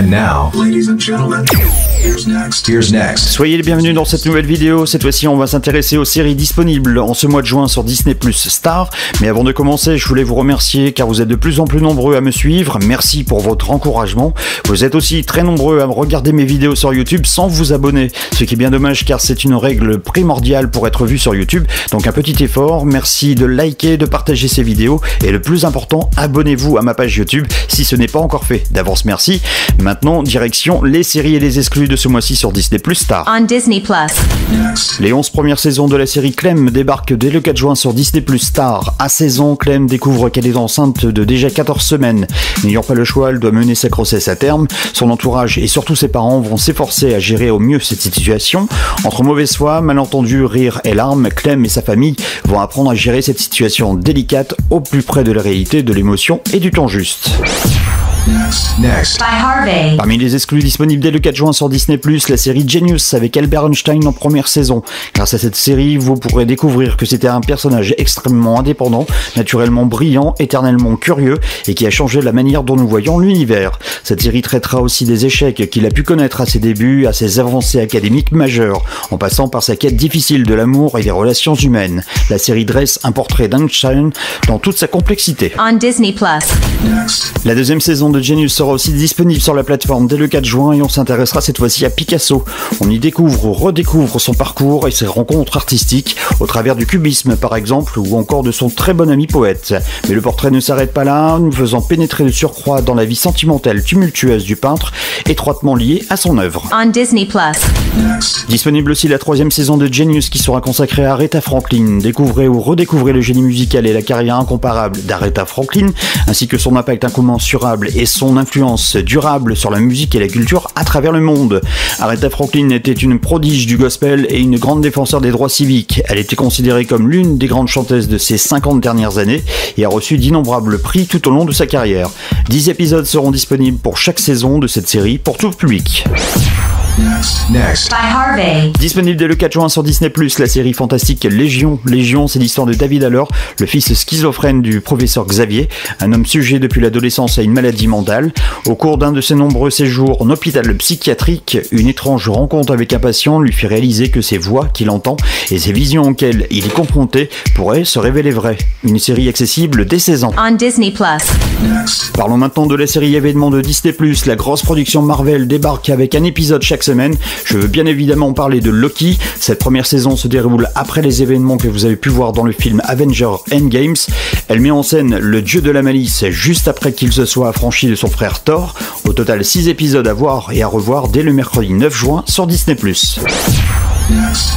And now, ladies and gentlemen, here's next. Soyez les bienvenus dans cette nouvelle vidéo. Cette fois-ci, on va s'intéresser aux séries disponibles en ce mois de juin sur Disney+ Star. Mais avant de commencer, je voulais vous remercier car vous êtes de plus en plus nombreux à me suivre. Merci pour votre encouragement. Vous êtes aussi très nombreux à regarder mes vidéos sur YouTube sans vous abonner. Ce qui est bien dommage car c'est une règle primordiale pour être vu sur YouTube. Donc un petit effort. Merci de liker, de partager ces vidéos. Et le plus important, abonnez-vous à ma page YouTube si ce n'est pas encore fait. D'avance, merci. Maintenant, direction les séries et les exclus de ce mois-ci sur Disney+ Star. On Disney+. Les 11 premières saisons de la série Clem débarquent dès le 4 juin sur Disney+ Star. À 16 ans, Clem découvre qu'elle est enceinte de déjà 14 semaines. N'ayant pas le choix, elle doit mener sa grossesse à terme. Son entourage et surtout ses parents vont s'efforcer à gérer au mieux cette situation. Entre mauvaise foi, malentendus, rires et larmes, Clem et sa famille vont apprendre à gérer cette situation délicate au plus près de la réalité, de l'émotion et du temps juste. Next. By Harvey. Parmi les exclus disponibles dès le 4 juin sur Disney+, la série Genius avec Albert Einstein en première saison. Grâce à cette série, vous pourrez découvrir que c'était un personnage extrêmement indépendant, naturellement brillant, éternellement curieux et qui a changé la manière dont nous voyons l'univers. Cette série traitera aussi des échecs qu'il a pu connaître à ses débuts, à ses avancées académiques majeures, en passant par sa quête difficile de l'amour et des relations humaines. La série dresse un portrait d'Einstein dans toute sa complexité. On Disney+. La deuxième saison de Genius sera aussi disponible sur la plateforme dès le 4 juin et on s'intéressera cette fois-ci à Picasso. On y découvre ou redécouvre son parcours et ses rencontres artistiques au travers du cubisme par exemple ou encore de son très bon ami poète. Mais le portrait ne s'arrête pas là, nous faisant pénétrer de surcroît dans la vie sentimentale tumultueuse du peintre, étroitement liée à son œuvre. On Disney+. Disponible aussi la troisième saison de Genius qui sera consacrée à Aretha Franklin. Découvrez ou redécouvrez le génie musical et la carrière incomparable d'Aretha Franklin, ainsi que son impact incommensurable et son influence durable sur la musique et la culture à travers le monde. Aretha Franklin était une prodige du gospel et une grande défenseur des droits civiques. Elle était considérée comme l'une des grandes chanteuses de ces 50 dernières années et a reçu d'innombrables prix tout au long de sa carrière. 10 épisodes seront disponibles pour chaque saison de cette série pour tout public. Next. By Harvey. Disponible dès le 4 juin sur Disney+, la série fantastique Légion. Légion, c'est l'histoire de David Haller, le fils schizophrène du professeur Xavier, un homme sujet depuis l'adolescence à une maladie mentale. Au cours d'un de ses nombreux séjours en hôpital psychiatrique, une étrange rencontre avec un patient lui fait réaliser que ses voix qu'il entend et ses visions auxquelles il est confronté pourraient se révéler vraies. Une série accessible dès 16 ans. On Disney+. Parlons maintenant de la série événement de Disney+. La grosse production Marvel débarque avec un épisode chaque semaine. Je veux bien évidemment parler de Loki. Cette première saison se déroule après les événements que vous avez pu voir dans le film Avengers Endgame. Elle met en scène le dieu de la malice juste après qu'il se soit affranchi de son frère Thor. Au total 6 épisodes à voir et à revoir dès le mercredi 9 juin sur Disney+.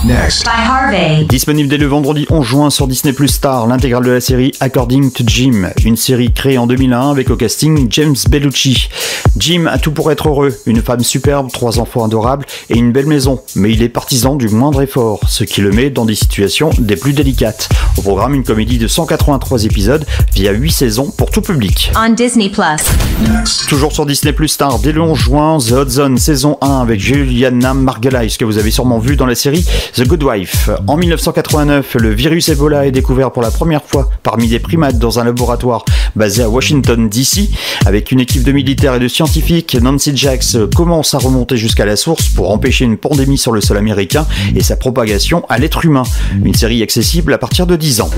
Next. By Harvey. Disponible dès le vendredi 11 juin sur Disney+ Star, l'intégrale de la série According to Jim, une série créée en 2001 avec au casting James Bellucci. Jim a tout pour être heureux, une femme superbe, 3 enfants adorables et une belle maison, mais il est partisan du moindre effort, ce qui le met dans des situations des plus délicates. Au programme, une comédie de 183 épisodes via 8 saisons pour tout public. On Disney+. Toujours sur Disney+ Star, dès le 11 juin, The Hot Zone saison 1 avec Juliana Margulies, que vous avez sûrement vu dans la série The Good Wife. En 1989, le virus Ebola est découvert pour la première fois parmi des primates dans un laboratoire basé à Washington DC. Avec une équipe de militaires et de scientifiques, Nancy Jax commence à remonter jusqu'à la source pour empêcher une pandémie sur le sol américain et sa propagation à l'être humain. Une série accessible à partir de 10 ans.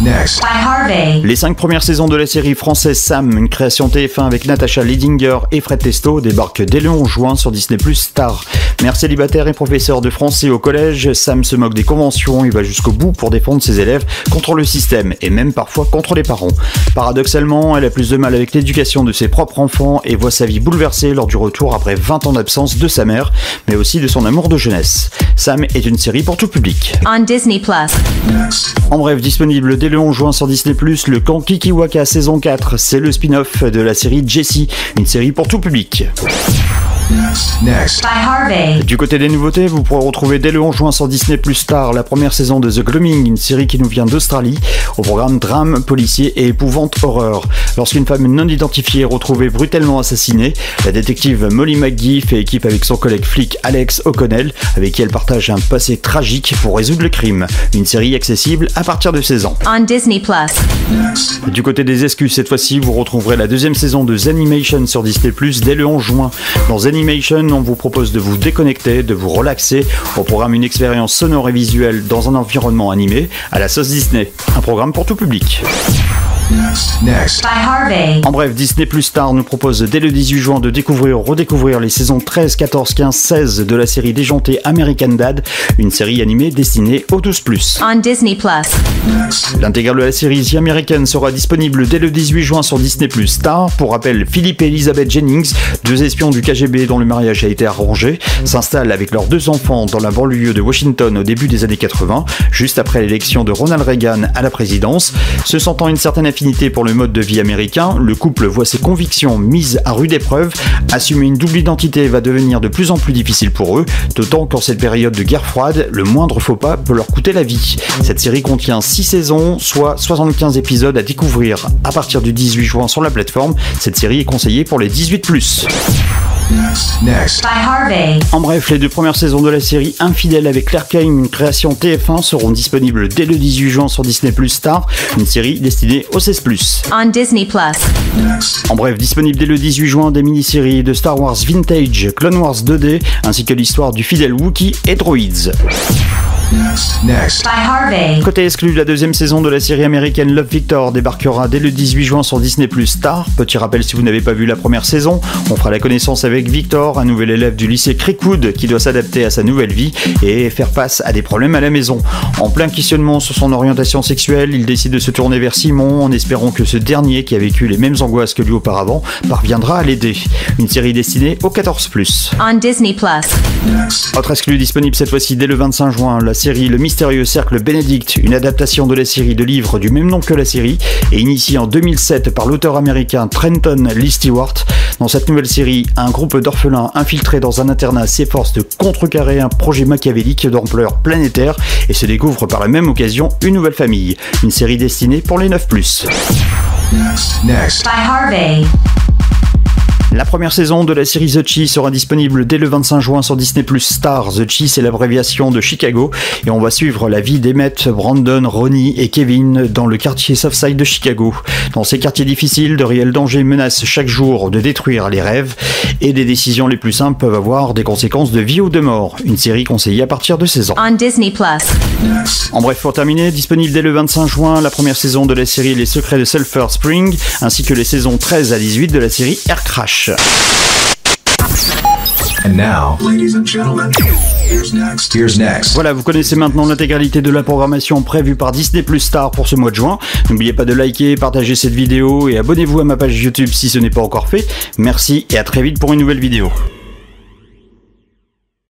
Next. By Harvey. Les 5 premières saisons de la série française Sam, une création TF1 avec Natacha Lidinger et Fred Testo, débarquent dès le 11 juin sur Disney+ Star. Mère célibataire et professeur de français au collège, Sam se moque des conventions et va jusqu'au bout pour défendre ses élèves contre le système et même parfois contre les parents. Paradoxalement, elle a plus de mal avec l'éducation de ses propres enfants et voit sa vie bouleversée lors du retour après 20 ans d'absence de sa mère, mais aussi de son amour de jeunesse. Sam est une série pour tout public. On Disney+. En bref, disponible dès le 11 juin sur Disney+, le camp Kikiwaka saison 4, c'est le spin-off de la série Jessie, une série pour tout public. Next. By Harvey. Du côté des nouveautés, vous pourrez retrouver dès le 11 juin sur Disney Plus Star la première saison de The Gloaming, une série qui nous vient d'Australie, au programme drame, policier et épouvante horreur. Lorsqu'une femme non identifiée est retrouvée brutalement assassinée, la détective Molly McGee fait équipe avec son collègue flic Alex O'Connell, avec qui elle partage un passé tragique pour résoudre le crime. Une série accessible à partir de 16 ans. On Disney Plus. Next. Du côté des excuses, cette fois-ci, vous retrouverez la deuxième saison de Zenimation sur Disney Plus dès le 11 juin. Dans Zenimation, on vous propose de vous déconnecter, de vous relaxer. On programme une expérience sonore et visuelle dans un environnement animé à la sauce Disney. Un programme pour tout public. Next. By Harvey. En bref, Disney Plus Star nous propose dès le 18 juin de redécouvrir les saisons 13, 14, 15, 16 de la série déjantée American Dad, une série animée destinée aux 12+. On Disney Plus. L'intégrale de la série The American sera disponible dès le 18 juin sur Disney Plus Star. Pour rappel, Philip et Elizabeth Jennings, deux espions du KGB dont le mariage a été arrangé, s'installent avec leurs deux enfants dans la banlieue de Washington au début des années 80, juste après l'élection de Ronald Reagan à la présidence. Se sentant une certaine affinité pour le mode de vie américain, le couple voit ses convictions mises à rude épreuve. Assumer une double identité va devenir de plus en plus difficile pour eux, d'autant qu'en cette période de guerre froide, le moindre faux pas peut leur coûter la vie. Cette série contient 6 saisons, soit 75 épisodes à découvrir à partir du 18 juin sur la plateforme. Cette série est conseillée pour les 18+. Next. By Harvey. En bref, les deux premières saisons de la série Infidèle avec Claire Kane, une création TF1, seront disponibles dès le 18 juin sur Disney Plus Star, une série destinée aux 16+. On Disney Plus. En bref, disponible dès le 18 juin des mini-séries de Star Wars Vintage, Clone Wars 2D, ainsi que l'histoire du fidèle Wookiee et Droids. Next. By Harvey. Côté exclu, la deuxième saison de la série américaine Love Victor débarquera dès le 18 juin sur Disney Plus Star. Petit rappel, si vous n'avez pas vu la première saison, on fera la connaissance avec Victor, un nouvel élève du lycée Creekwood qui doit s'adapter à sa nouvelle vie et faire face à des problèmes à la maison. En plein questionnement sur son orientation sexuelle, il décide de se tourner vers Simon en espérant que ce dernier, qui a vécu les mêmes angoisses que lui auparavant, parviendra à l'aider. Une série destinée aux 14+. On Disney Plus. Autre exclu disponible cette fois-ci dès le 25 juin, la série Le Mystérieux Cercle Bénédicte, une adaptation de la série de livres du même nom que la série, et initiée en 2007 par l'auteur américain Trenton Lee Stewart. Dans cette nouvelle série, un groupe d'orphelins infiltrés dans un internat s'efforce de contrecarrer un projet machiavélique d'ampleur planétaire et se découvre par la même occasion une nouvelle famille. Une série destinée pour les 9+. Next. By Harvey. La première saison de la série The Chi sera disponible dès le 25 juin sur Disney Plus Star. The Chi, c'est l'abréviation de Chicago, et on va suivre la vie d'Emmett, Brandon, Ronnie et Kevin dans le quartier Southside de Chicago. Dans ces quartiers difficiles, de réels dangers menacent chaque jour de détruire les rêves, et des décisions les plus simples peuvent avoir des conséquences de vie ou de mort. Une série conseillée à partir de 16 ans. On Disney Plus. En bref, pour terminer, disponible dès le 25 juin, la première saison de la série Les Secrets de Sulphur Spring, ainsi que les saisons 13 à 18 de la série Air Crash. And now, ladies and gentlemen, here's next. Here's next. Voilà, vous connaissez maintenant l'intégralité de la programmation prévue par Disney Plus Star pour ce mois de juin. N'oubliez pas de liker, partager cette vidéo et abonnez-vous à ma page YouTube si ce n'est pas encore fait. Merci et à très vite pour une nouvelle vidéo.